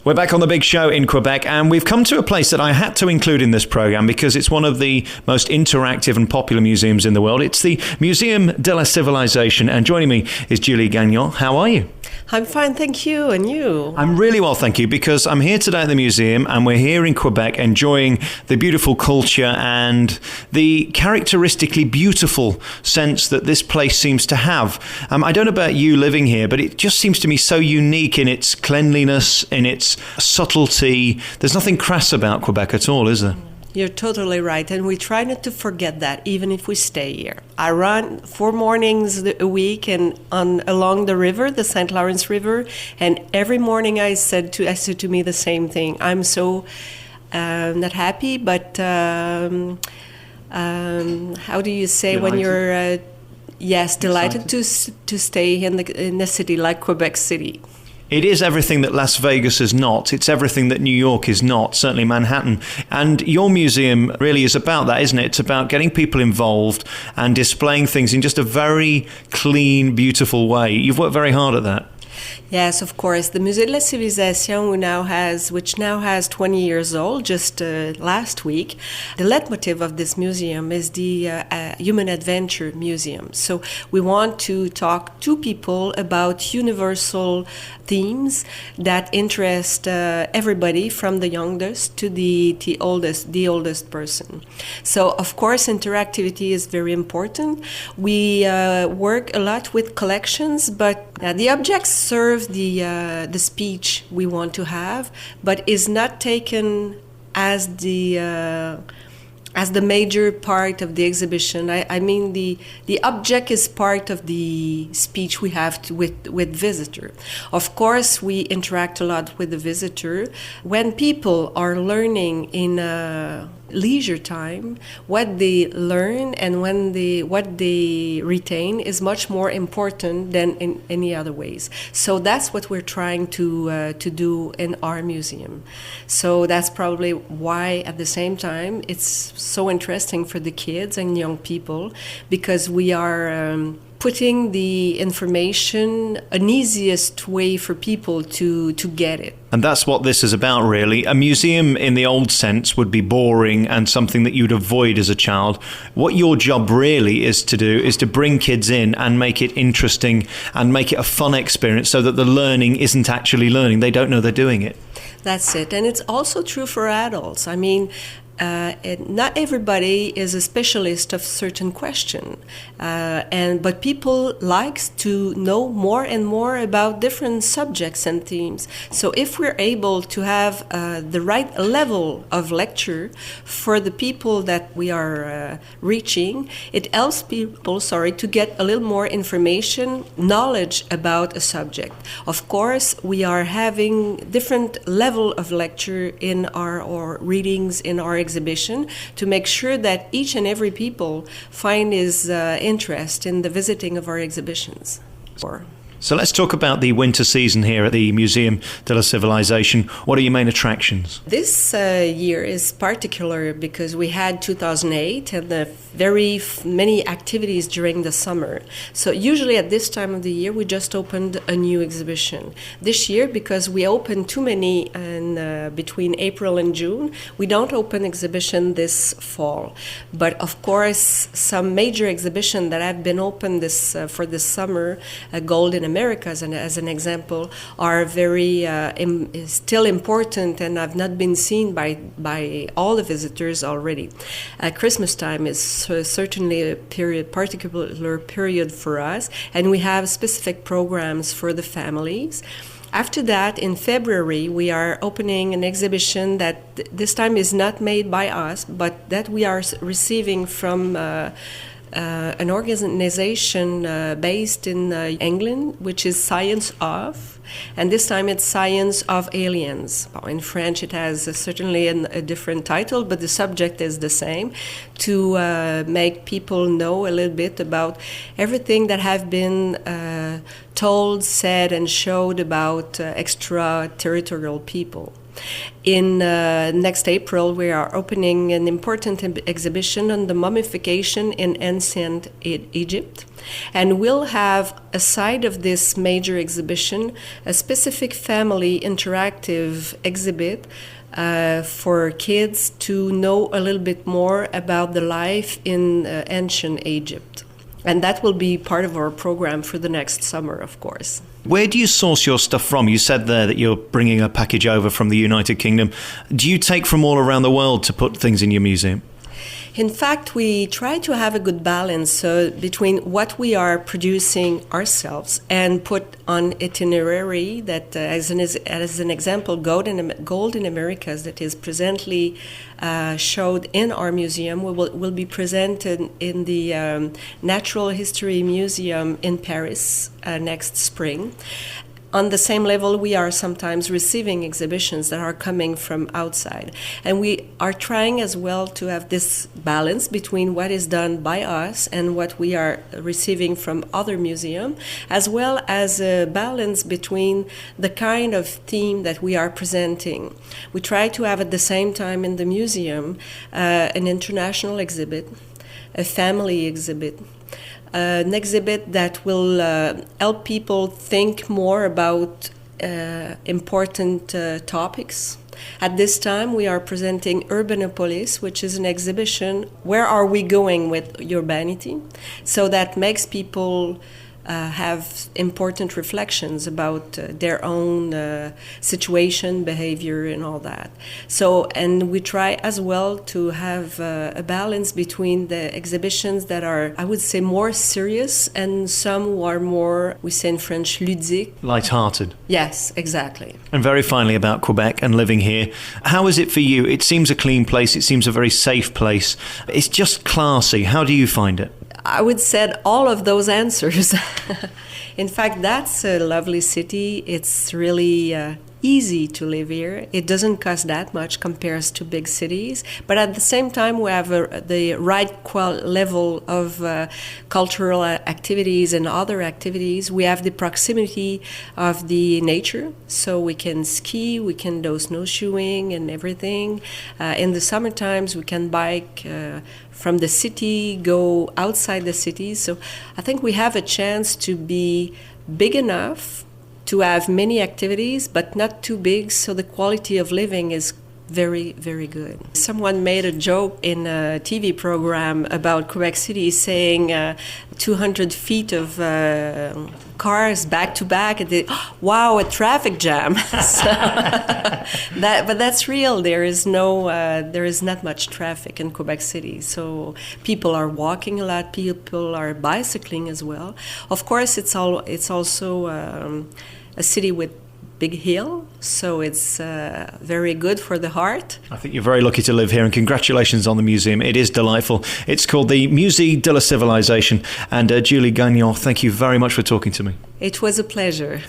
We're back on the big show in Quebec, and we've come to a place that I had to include in this program because it's one of the most interactive and popular museums in the world. It's the Muséum de la Civilisation, and joining me is Julie Gagnon. How are you? I'm fine, thank you. And you? I'm really well, thank you, because I'm here today at the museum and we're here in Quebec enjoying the beautiful culture and the characteristically beautiful sense that this place seems to have. I don't know about you living here, but it just seems to me so unique in its cleanliness, in its subtlety. There's nothing crass about Quebec at all, is there? You're totally right, and we try not to forget that, even if we stay here. I run 4 mornings a week and along the river, the St. Lawrence River, and every morning I said to me the same thing. I'm so not happy, but how do you say delighted. when you're delighted to stay in a city like Quebec City. It is everything that Las Vegas is not. It's everything that New York is not, certainly Manhattan. And your museum really is about that, isn't it? It's about getting people involved and displaying things in just a very clean, beautiful way. You've worked very hard at that. Yes, of course. The Musée de la Civilisation, which now has 20 years old, just last week, the leitmotif of this museum is the Human Adventure Museum. So we want to talk to people about universal themes that interest everybody, from the youngest to the oldest person. So, of course, interactivity is very important. We work a lot with collections, but the objects serve the speech we want to have, but is not taken as the major part of the exhibition. I mean, the object is part of the speech we have with visitor. Of course, we interact a lot with the visitor. When people are learning in leisure time, what they learn and what they retain is much more important than in any other ways. So that's what we're trying to do in our museum. So that's probably why, at the same time, it's so interesting for the kids and young people, because we are putting the information an easiest way for people to get it. And that's what this is about, really. A museum in the old sense would be boring and something that you'd avoid as a child. What your job really is to do is to bring kids in and make it interesting and make it a fun experience so that the learning isn't actually learning. They don't know they're doing it. That's it. And it's also true for adults. I mean, not everybody is a specialist of certain question, but people likes to know more and more about different subjects and themes. So if we're able to have the right level of lecture for the people that we are reaching, it helps people, to get a little more information, knowledge about a subject. Of course, we are having different level of lecture in our readings in our exhibition to make sure that each and every people find his interest in the visiting of our exhibitions. So let's talk about the winter season here at the Muséum de la Civilisation. What are your main attractions? This year is particular because we had 2008 and very many activities during the summer. So usually at this time of the year, we just opened a new exhibition. This year, because we opened too many between April and June, we don't open exhibition this fall. But of course, some major exhibitions that have been opened for this summer, Golden Americas, and as an example, are very still important and have not been seen by all the visitors already. Christmas time is certainly a particular period for us, and we have specific programs for the families. After that, in February, we are opening an exhibition that this time is not made by us, but that we are receiving from an organization based in England, which is Science Of, and this time it's Science of Aliens. In French it has certainly a different title, but the subject is the same, to make people know a little bit about everything that have been told, said, and showed about extraterritorial people. In next April, we are opening an important exhibition on the mummification in ancient Egypt. And we'll have, aside of this major exhibition, a specific family interactive exhibit for kids to know a little bit more about the life in ancient Egypt. And that will be part of our program for the next summer, of course. Where do you source your stuff from? You said there that you're bringing a package over from the United Kingdom. Do you take from all around the world to put things in your museum? In fact, we try to have a good balance between what we are producing ourselves and put on itinerary that, as an example, Gold in Americas that is presently showed in our museum will be presented in the Natural History Museum in Paris next spring. On the same level, we are sometimes receiving exhibitions that are coming from outside. And we are trying as well to have this balance between what is done by us and what we are receiving from other museums, as well as a balance between the kind of theme that we are presenting. We try to have at the same time in the museum an international exhibit, a family exhibit, an exhibit that will help people think more about important topics. At this time, we are presenting Urbanopolis, which is an exhibition, where are we going with urbanity? So that makes people have important reflections about their own situation, behavior, and all that. So, and we try as well to have a balance between the exhibitions that are, I would say, more serious and some who are more, we say in French, ludique. Light-hearted. Yes, exactly. And very finally about Quebec and living here. How is it for you? It seems a clean place. It seems a very safe place. It's just classy. How do you find it? I would say all of those answers. In fact, that's a lovely city. It's really easy to live here. It doesn't cost that much compared to big cities, but at the same time we have the right level of cultural activities and other activities. We have the proximity of the nature, so we can ski, we can do snowshoeing and everything. In the summer times we can bike from the city, go outside the city. So I think we have a chance to be big enough to have many activities, but not too big, so the quality of living is very, very good. Someone made a joke in a TV program about Quebec City saying 200 feet of cars back to back, and they, wow, a traffic jam. But that's real. There is not much traffic in Quebec City, so people are walking a lot. People are bicycling as well. Of course, it's also a city with big hill, so it's very good for the heart. I think you're very lucky to live here, and congratulations on the museum. It is delightful. It's called the Musée de la Civilisation, and Julie Gagnon, thank you very much for talking to me. It was a pleasure.